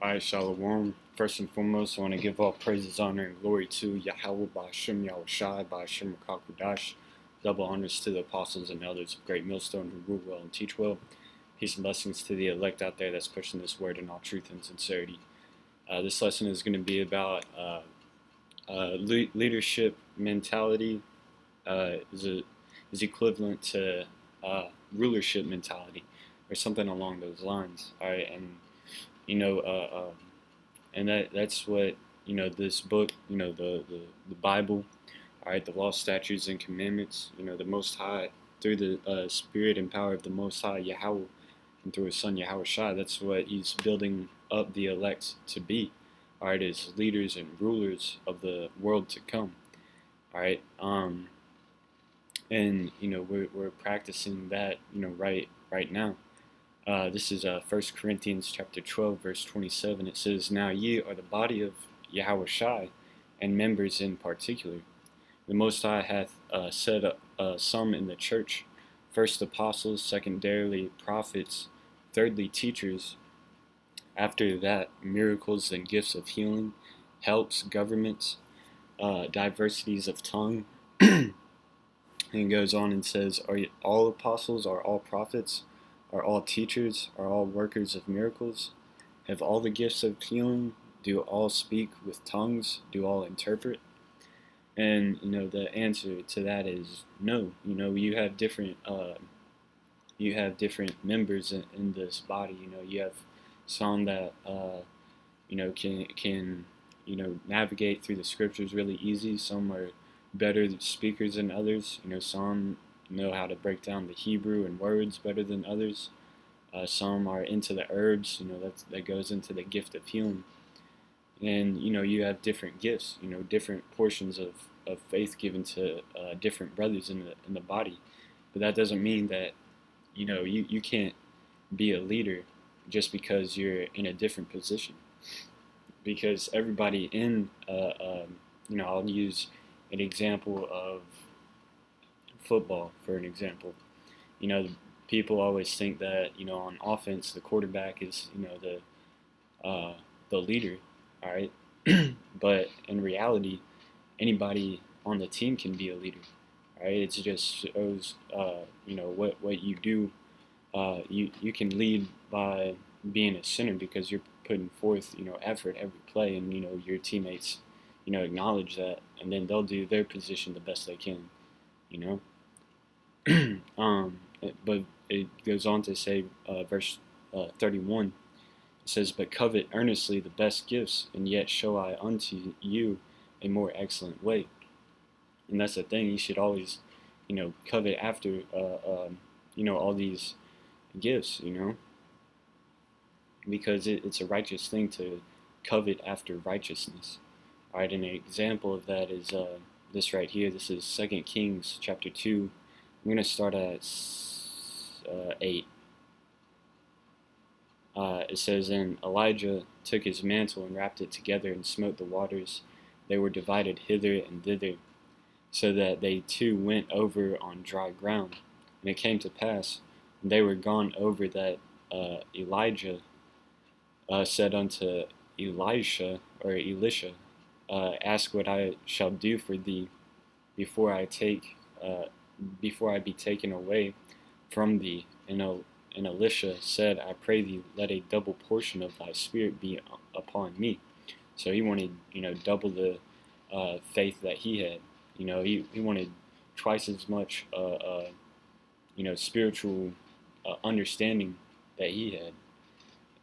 Alright, Shalom. First and foremost, I want to give all praises, honor, and glory to Yahweh Ba'ashem Yahushai Ba'ashem Rakakudash. Double honors to the apostles and elders of Great Millstone who rule well and teach well. Peace and blessings to the elect out there that's pushing this word in all truth and sincerity. This lesson is going to be about leadership mentality is equivalent to rulership mentality or something along those lines. Alright, and you know, and that's what this book, the Bible, all right, the law, statutes, and commandments, the Most High through the spirit and power of the Most High Yahweh and through His Son Yahweh Shai. That's what He's building up the elect to be, all right, as leaders and rulers of the world to come, all right. And we're practicing that, right now. This is 1 Corinthians chapter 12, verse 27. It says, "Now ye are the body of Yahweh Shai, and members in particular. The Most High hath set up some in the church, first apostles, secondarily prophets, thirdly teachers, after that miracles and gifts of healing, helps, governments, diversities of tongue." And it goes on and says, "Are all apostles? Are all prophets? Are all teachers? Are all workers of miracles? Have all the gifts of healing? Do all speak with tongues? Do all interpret?" And the answer to that is no. You have different members in this body. You have some that can navigate through the scriptures really easy. Some are better speakers than others. Some know how to break down the Hebrew and words better than others. Some are into the herbs. That goes into the gift of healing. And you have different gifts. Different portions of faith given to different brothers in the body. But that doesn't mean that you can't be a leader just because you're in a different position. Because everybody in I'll use an example of football for an example. People always think that on offense the quarterback is the leader, all right. But in reality, anybody on the team can be a leader, all right. It just shows what you do. You can lead by being a center because you're putting forth effort every play, and your teammates acknowledge that, and then they'll do their position the best they can, you know. But it goes on to say, verse 31, it says, "But covet earnestly the best gifts, and yet show I unto you a more excellent way." And that's the thing, you should always, covet after, all these gifts, because it's a righteous thing to covet after righteousness. All right, and an example of that is this right here. This is 2 Kings chapter 2. I'm going to start at 8. It says, "And Elijah took his mantle and wrapped it together and smote the waters. They were divided hither and thither, so that they two went over on dry ground. And it came to pass, when they were gone over, that Elijah said unto Elisha, ask what I shall do for thee before I be taken away from thee. And Elisha said, I pray thee, let a double portion of thy spirit be upon me." So he wanted, double the faith that he had. He wanted twice as much, spiritual understanding that he had.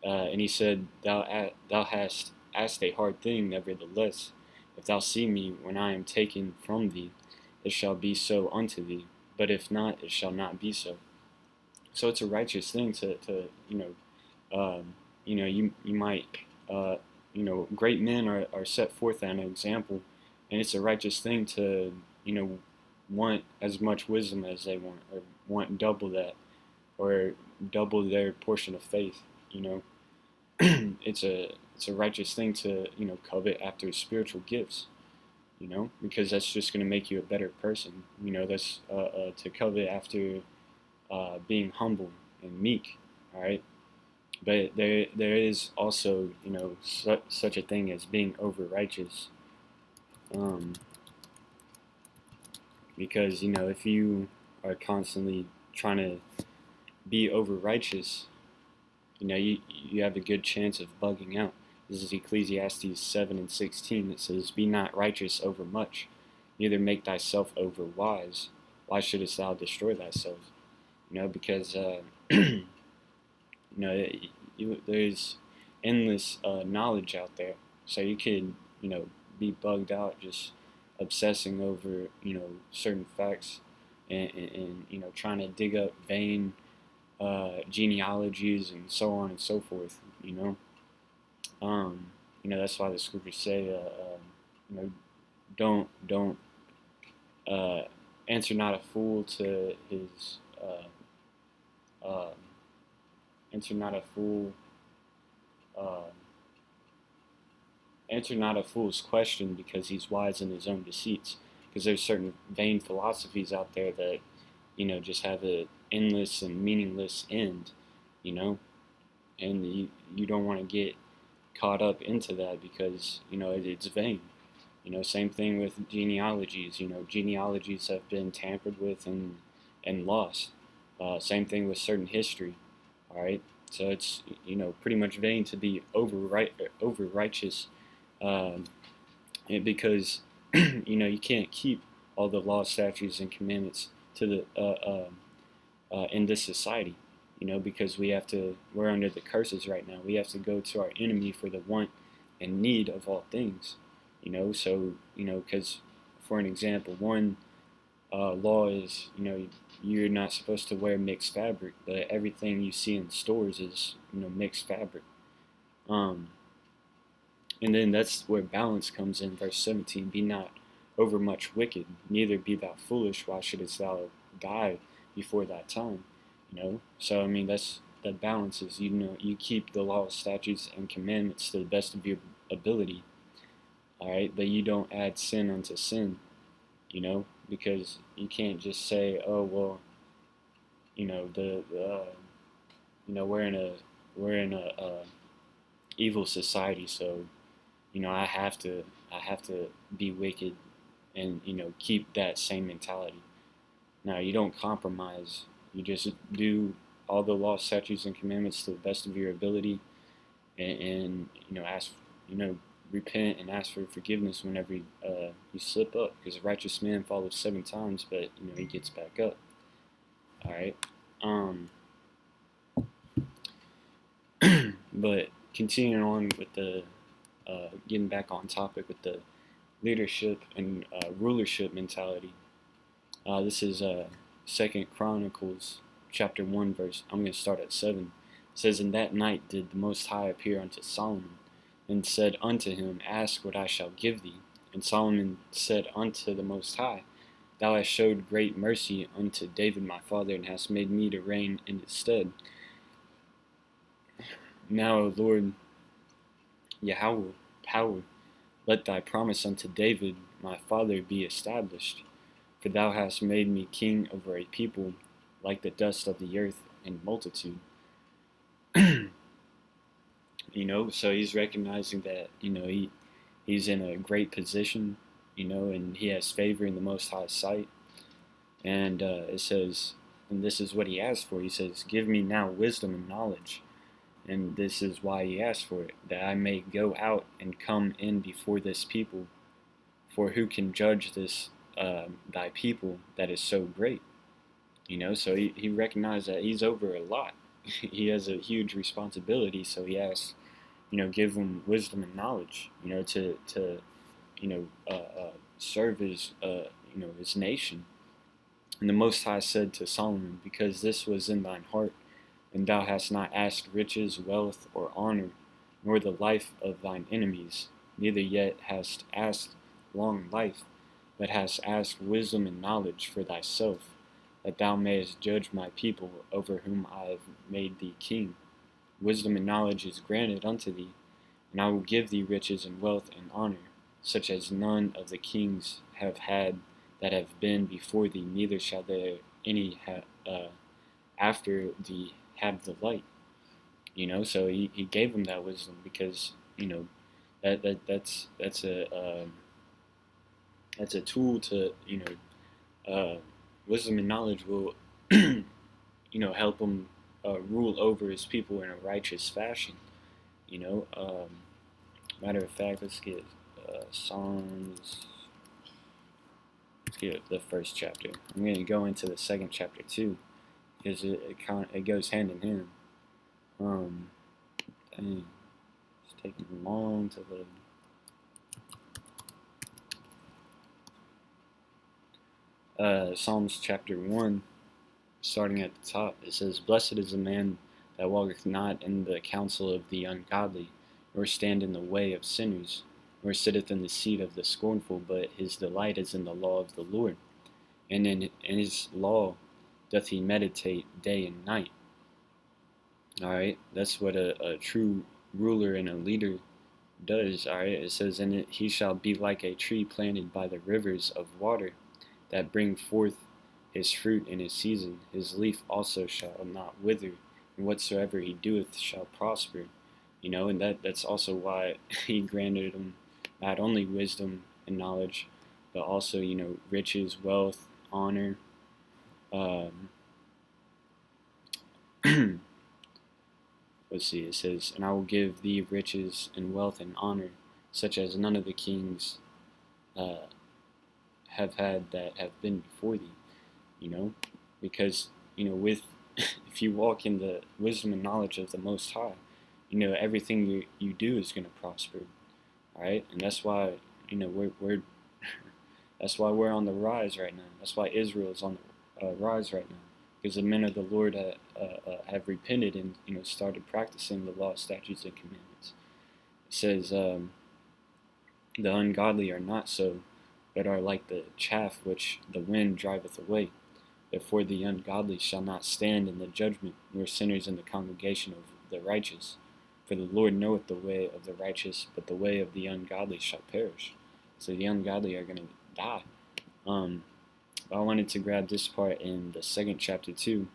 And he said, thou hast asked a hard thing, nevertheless. If thou see me when I am taken from thee, it shall be so unto thee. But if not, it shall not be so. So it's a righteous thing to you might, great men are set forth as an example, and it's a righteous thing to, want as much wisdom as they want, or want double that, or double their portion of faith, It's a righteous thing to, covet after spiritual gifts, because that's just going to make you a better person. That's to covet after being humble and meek, all right? But there is also, such a thing as being over righteous, um, because if you are constantly trying to be over righteous, you have a good chance of bugging out. This is Ecclesiastes 7:16. It says, "Be not righteous over much, neither make thyself over wise. Why shouldest thou destroy thyself?" Because there's endless knowledge out there, so you could be bugged out just obsessing over certain facts, and trying to dig up vain genealogies and so on and so forth. That's why the scriptures say, don't uh, answer not a fool to his uh, answer not a fool uh, answer not a fool's question because he's wise in his own deceits. Because there's certain vain philosophies out there that just have an endless and meaningless end, you know, and you don't want to get caught up into that because it's vain. Same thing with genealogies. Genealogies have been tampered with and lost. Same thing with certain history. All right, so it's pretty much vain to be over righteous, um, because you can't keep all the laws, statutes, and commandments to the in this society. Because we're under the curses right now. We have to go to our enemy for the want and need of all things. So because for an example, one law is you're not supposed to wear mixed fabric, but everything you see in stores is mixed fabric. Um, and then that's where balance comes in. Verse 17: Be not overmuch wicked, neither be thou foolish. Why shouldest thou die before that time? So I mean that's that balance is you keep the law, statutes, and commandments to the best of your ability. All right, but you don't add sin unto sin. Because you can't just say, oh well, the we're in a evil society, so I have to be wicked and keep that same mentality. Now you don't compromise. You just do all the law, statutes, and commandments to the best of your ability, and ask repent and ask for forgiveness whenever you slip up, because a righteous man falls 7 times, but he gets back up. All right. Um, but continuing on with the getting back on topic with the leadership and rulership mentality. This is Second Chronicles chapter 1 verse. I'm going to start at 7. It says, "In that night did the Most High appear unto Solomon, and said unto him, Ask what I shall give thee. And Solomon said unto the Most High, Thou hast showed great mercy unto David my father, and hast made me to reign in his stead. Now, O Lord Yahweh, power, let thy promise unto David my father be established. For thou hast made me king over a people like the dust of the earth in multitude." So he's recognizing that he's in a great position, and he has favor in the Most High sight. And it says, and this is what he asked for. He says, "Give me now wisdom and knowledge." And this is why he asked for it, that I may go out and come in before this people. For who can judge this thy people that is so great? So he recognized that he's over a lot. He has a huge responsibility. So he asks, give him wisdom and knowledge, to serve his nation. And the Most High said to Solomon, "Because this was in thine heart, and thou hast not asked riches, wealth, or honor, nor the life of thine enemies, neither yet hast asked long life, but hast asked wisdom and knowledge for thyself, that thou mayest judge my people over whom I have made thee king. Wisdom and knowledge is granted unto thee, and I will give thee riches and wealth and honor, such as none of the kings have had that have been before thee, neither shall there any after thee have the like." So he gave them that wisdom because that's a tool to wisdom and knowledge will help him rule over his people in a righteous fashion. You know, matter of fact, let's get Psalms. Let's get the first chapter. I'm going to go into the second chapter too, because it goes hand in hand. Dang, it's taking long to load. Psalms chapter 1, starting at the top, it says, "Blessed is the man that walketh not in the counsel of the ungodly, nor stand in the way of sinners, nor sitteth in the seat of the scornful, but his delight is in the law of the Lord, and in his law doth he meditate day and night." Alright, that's what a true ruler and a leader does. Alright, it says, "And he shall be like a tree planted by the rivers of water, that bring forth his fruit in his season. His leaf also shall not wither, and whatsoever he doeth shall prosper." And that's also why he granted him not only wisdom and knowledge, but also, riches, wealth, honor. Um, let's see, it says, "And I will give thee riches and wealth and honor, such as none of the kings uh, have had that have been before thee." Because, with if you walk in the wisdom and knowledge of the Most High, everything you do is going to prosper. All right, and that's why, we're that's why we're on the rise right now. That's why Israel is on the rise right now, because the men of the Lord have repented and started practicing the law, statutes, and commandments. It says, "The ungodly are not so, but are like the chaff which the wind driveth away. Therefore the ungodly shall not stand in the judgment, nor sinners in the congregation of the righteous. For the Lord knoweth the way of the righteous, but the way of the ungodly shall perish." So the ungodly are going to die. I wanted to grab this part in the second chapter too.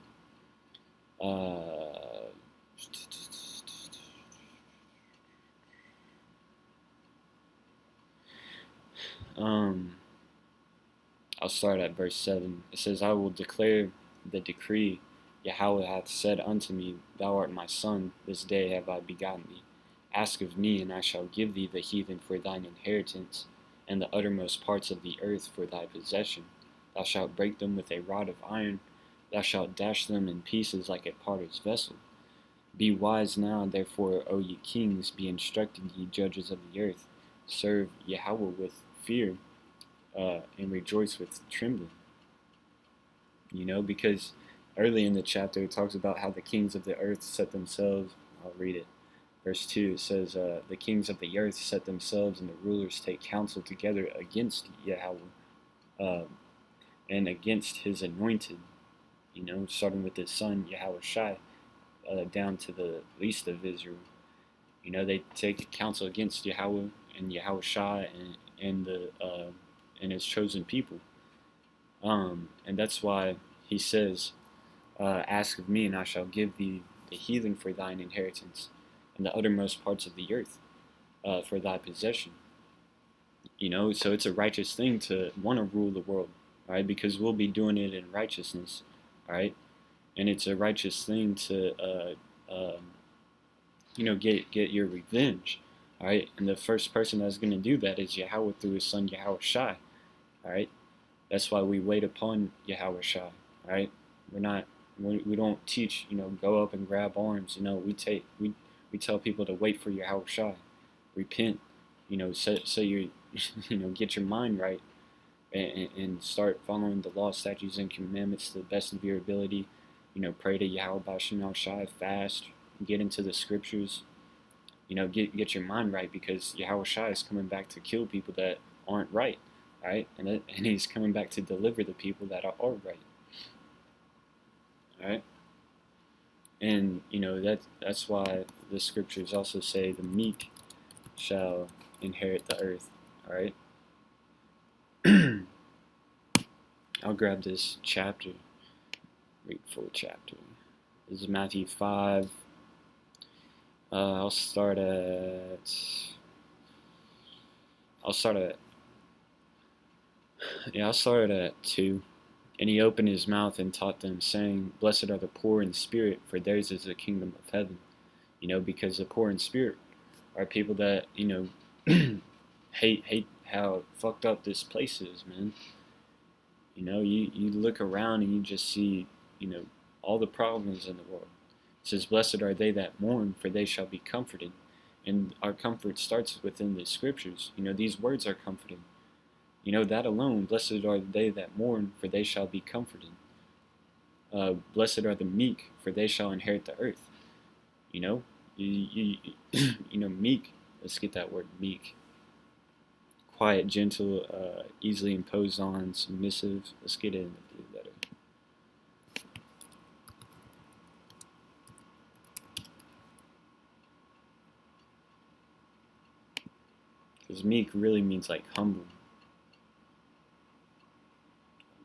I'll start at verse 7. It says, "I will declare the decree. Yahweh hath said unto me, Thou art my son, this day have I begotten thee. Ask of me, and I shall give thee the heathen for thine inheritance, and the uttermost parts of the earth for thy possession. Thou shalt break them with a rod of iron, thou shalt dash them in pieces like a potter's vessel. Be wise now, therefore, O ye kings, be instructed, ye judges of the earth. Serve Yahweh with fear, and rejoice with trembling." Because early in the chapter it talks about how the kings of the earth set themselves. I'll read it. Verse 2, it says, "The kings of the earth set themselves, and the rulers take counsel together against Yahweh, and against his anointed," starting with his son, Yahweh down to the least of Israel. They take counsel against Yahweh and Yahweh and his chosen people. And that's why he says, "Ask of me, and I shall give thee the heathen for thine inheritance, and the uttermost parts of the earth for thy possession." So it's a righteous thing to want to rule the world, right? Because we'll be doing it in righteousness, right? And it's a righteous thing to, get your revenge, all right? And the first person that's going to do that is Yahweh through his son Yahweh Shai, all right? That's why we wait upon Yahweh Shai, right? We don't teach, go up and grab arms. We tell people to wait for Yahweh Shai, repent, so you, get your mind right, and start following the law, statutes, and commandments to the best of your ability. Pray to Yahweh Bashim Shai, fast, get into the scriptures. Get your mind right, because Yahweh Shai is coming back to kill people that aren't right. Right, and he's coming back to deliver the people that are right. All right, and that's why the scriptures also say the meek shall inherit the earth. All right, I'll grab this chapter, read full chapter. This is Matthew 5, I'll start at. I'll start at. Yeah, I'll start at 2. And he opened his mouth and taught them, saying, "Blessed are the poor in spirit, for theirs is the kingdom of heaven." Because the poor in spirit are people that hate how fucked up this place is, man. You look around and you just see all the problems in the world. It says, "Blessed are they that mourn, for they shall be comforted." And our comfort starts within the scriptures. These words are comforting. That alone, blessed are they that mourn, for they shall be comforted. Blessed are the meek, for they shall inherit the earth. Meek. Let's get that word, meek. Quiet, gentle, easily imposed on, submissive. Let's get into the letter. Because meek really means like humble.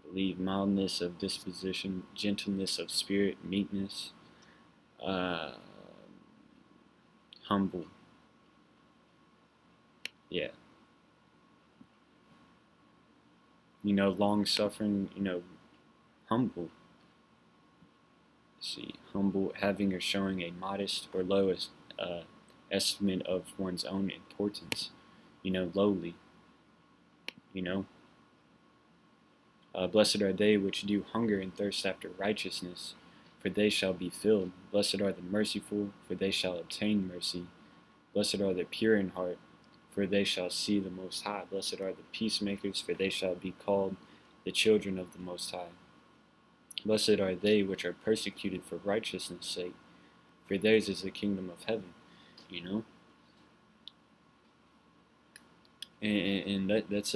I believe mildness of disposition, gentleness of spirit, meekness, humble. Yeah. Long suffering, humble. Let's see, humble, having or showing a modest or low estimate of one's own importance. Lowly. Blessed are they which do hunger and thirst after righteousness, for they shall be filled. Blessed are the merciful, for they shall obtain mercy. Blessed are the pure in heart, for they shall see the Most High. Blessed are the peacemakers, for they shall be called the children of the Most High. Blessed are they which are persecuted for righteousness' sake, for theirs is the kingdom of heaven. And that's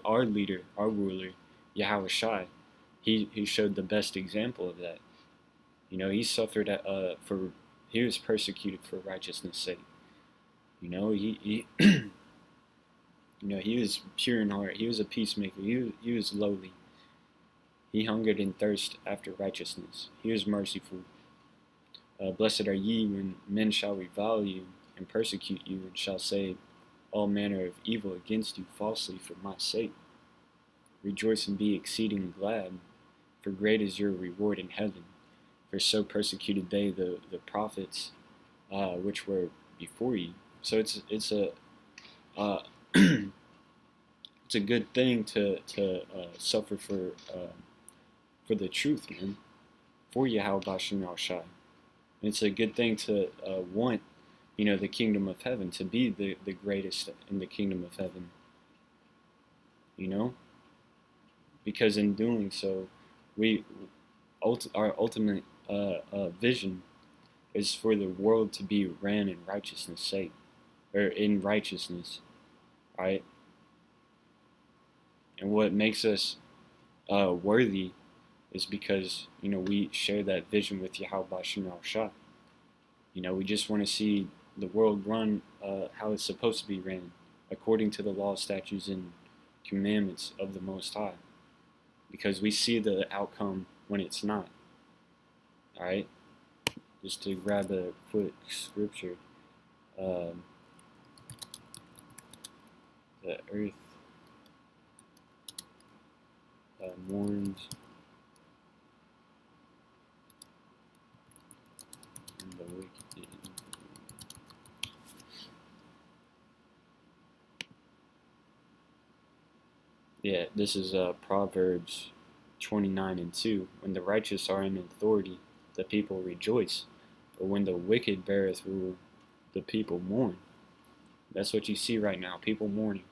our leader, our ruler, Yahweh Shai, he showed the best example of that. He suffered he was persecuted for righteousness' sake. He he was pure in heart. He was a peacemaker. He was lowly. He hungered and thirsted after righteousness. He was merciful. Blessed are ye when men shall revile you and persecute you, and shall say all manner of evil against you falsely for my sake. Rejoice and be exceeding glad, for great is your reward in heaven. For so persecuted they the prophets which were before you. So it's a it's a good thing to suffer for the truth, man, for Yahweh Bashem Shai. It's a good thing to want, the kingdom of heaven, to be the greatest in the kingdom of heaven. Because in doing so, our ultimate vision is for the world to be ran in righteousness' sake, or in righteousness, right? And what makes us worthy is because we share that vision with Yahweh Bashem Shai. We just want to see the world run how it's supposed to be ran, according to the law, statutes, and commandments of the Most High. Because we see the outcome when it's not. Alright? Just to grab a quick scripture. The earth mourns, and the wicked. Yeah, this is Proverbs 29:2. When the righteous are in authority, the people rejoice. But when the wicked beareth rule, the people mourn. That's what you see right now, people mourning.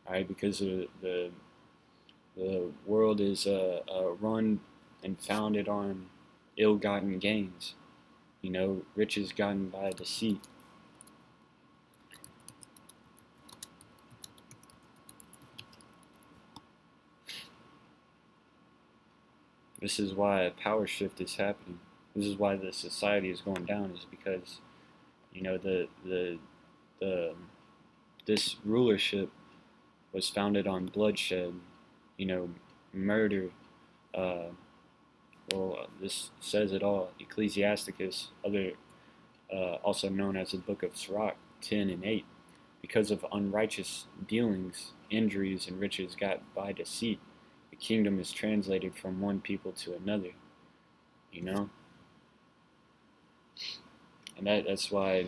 Alright, because the world is run and founded on ill-gotten gains. Riches gotten by deceit. This is why a power shift is happening. This is why the society is going down. Is because, this rulership was founded on bloodshed, murder, Well, this says it all. Ecclesiasticus, also known as the Book of Sirach, 10 and 8. Because of unrighteous dealings, injuries, and riches got by deceit, the kingdom is translated from one people to another. You know, and that's why,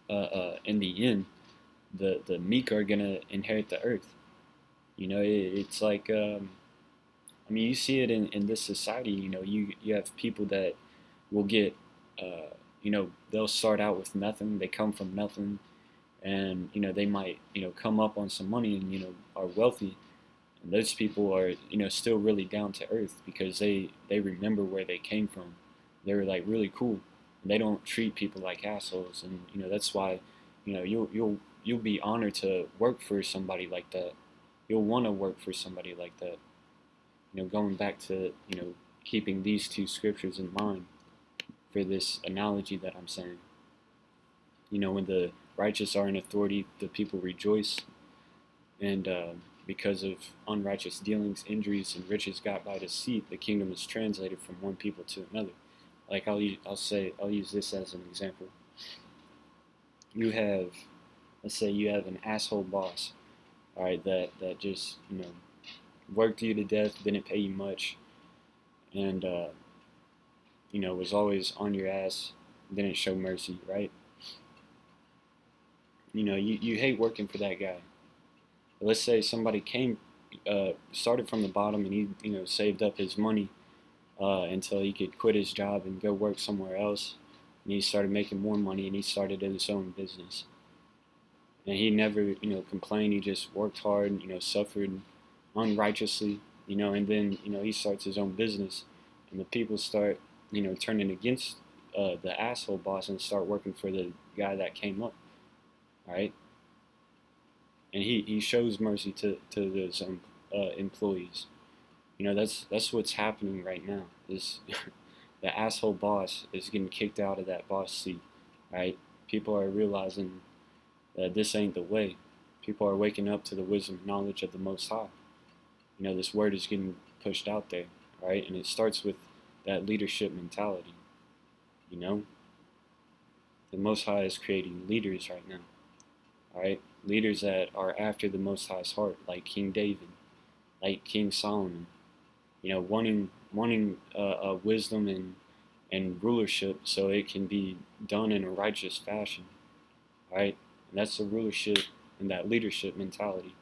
in the end, the meek are gonna inherit the earth. It's like, I mean, you see it in this society. You have people that will get, they'll start out with nothing. They come from nothing, and they might come up on some money and are wealthy. And those people are still really down to earth because they remember where they came from. They were like really cool. And they don't treat people like assholes, and that's why you'll be honored to work for somebody like that. You'll want to work for somebody like that. Going back to keeping these two scriptures in mind for this analogy that I'm saying. When the righteous are in authority, the people rejoice, and because of unrighteous dealings, injuries, and riches got by deceit, the kingdom is translated from one people to another. Like I'll use this as an example. Let's say you have an asshole boss, all right, that just worked you to death, didn't pay you much, and was always on your ass, didn't show mercy, right? You hate working for that guy. But let's say somebody started from the bottom, and he saved up his money until he could quit his job and go work somewhere else, and he started making more money, and he started his own business. And he never complained. He just worked hard, suffered unrighteously, and then he starts his own business, and the people start turning against the asshole boss and start working for the guy that came up, right? And he shows mercy to those employees. That's what's happening right now. This the asshole boss is getting kicked out of that boss seat, right? People are realizing that this ain't the way. People are waking up to the wisdom and knowledge of the Most High. This word is getting pushed out there, right? And it starts with that leadership mentality. The Most High is creating leaders right now, all right? Leaders that are after the Most High's heart, like King David, like King Solomon. Wanting wisdom and rulership so it can be done in a righteous fashion, right? And that's the rulership and that leadership mentality.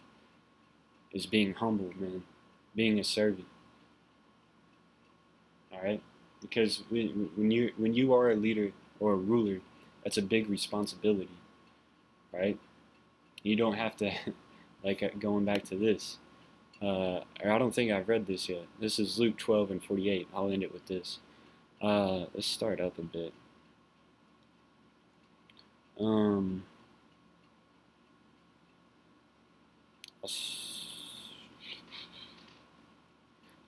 Is being humble, man, being a servant. All right, because when you are a leader or a ruler, that's a big responsibility, right? You don't have to like going back to this. Or I don't think I've read this yet. This is Luke 12 and 48. I'll end it with this. Let's start up a bit.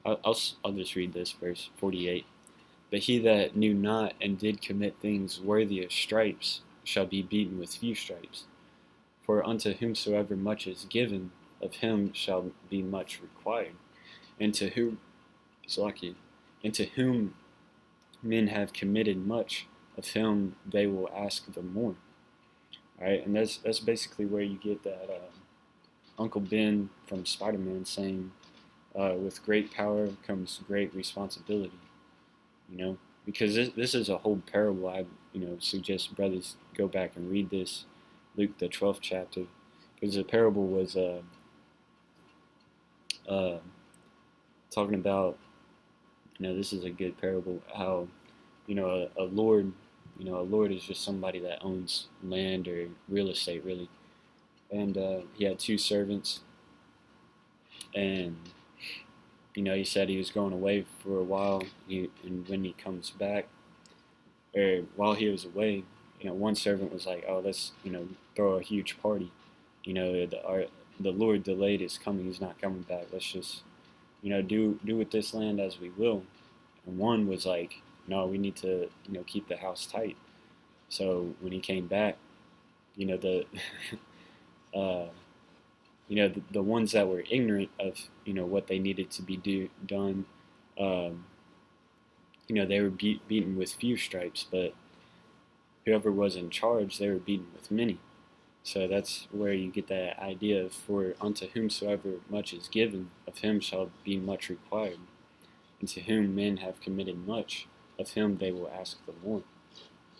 I'll just read this verse 48. But he that knew not and did commit things worthy of stripes shall be beaten with few stripes. For unto whomsoever much is given, of him shall be much required. And to whom men have committed much, of him they will ask the more. All right, and that's basically where you get that Uncle Ben from Spider-Man saying, with great power comes great responsibility. Because this is a whole parable. I suggest brothers go back and read this, Luke the 12th chapter, because the parable was talking about, this is a good parable, how a lord, a lord is just somebody that owns land or real estate, really, and he had two servants, and he said he was going away for a while, and when he comes back, or while he was away, one servant was like, oh, let's, throw a huge party. The Lord delayed his coming. He's not coming back. Let's just, do with this land as we will. And one was like, no, we need to, keep the house tight. So when he came back, the the ones that were ignorant of what they needed to be done, they were beaten with few stripes, but whoever was in charge, they were beaten with many. So that's where you get that idea of, for unto whomsoever much is given, of him shall be much required. And to whom men have committed much, of him they will ask the more.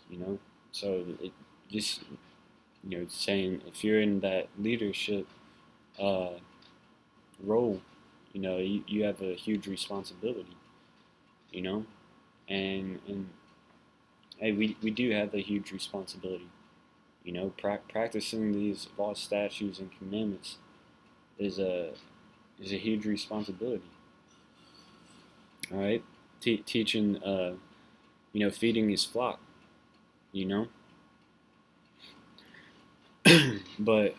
You know, so it just saying, if you're in that leadership uh, role, you have a huge responsibility. You know, and hey, we do have a huge responsibility. Practicing these laws, statutes, and commandments is a huge responsibility. All right, teaching, feeding his flock. You know, but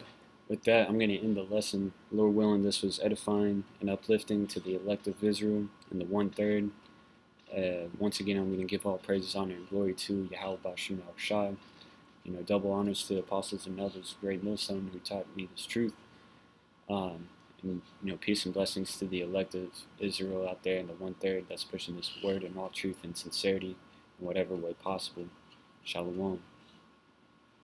with that, I'm going to end the lesson. Lord willing, this was edifying and uplifting to the elect of Israel and the 1/3. Once again, I'm going to give all praises, honor, and glory to Yahweh Bashim Al Shai. Double honors to the apostles and elders, great millstone, who taught me this truth. And peace and blessings to the elect of Israel out there in the 1/3 that's pushing this word in all truth and sincerity in whatever way possible. Shalom.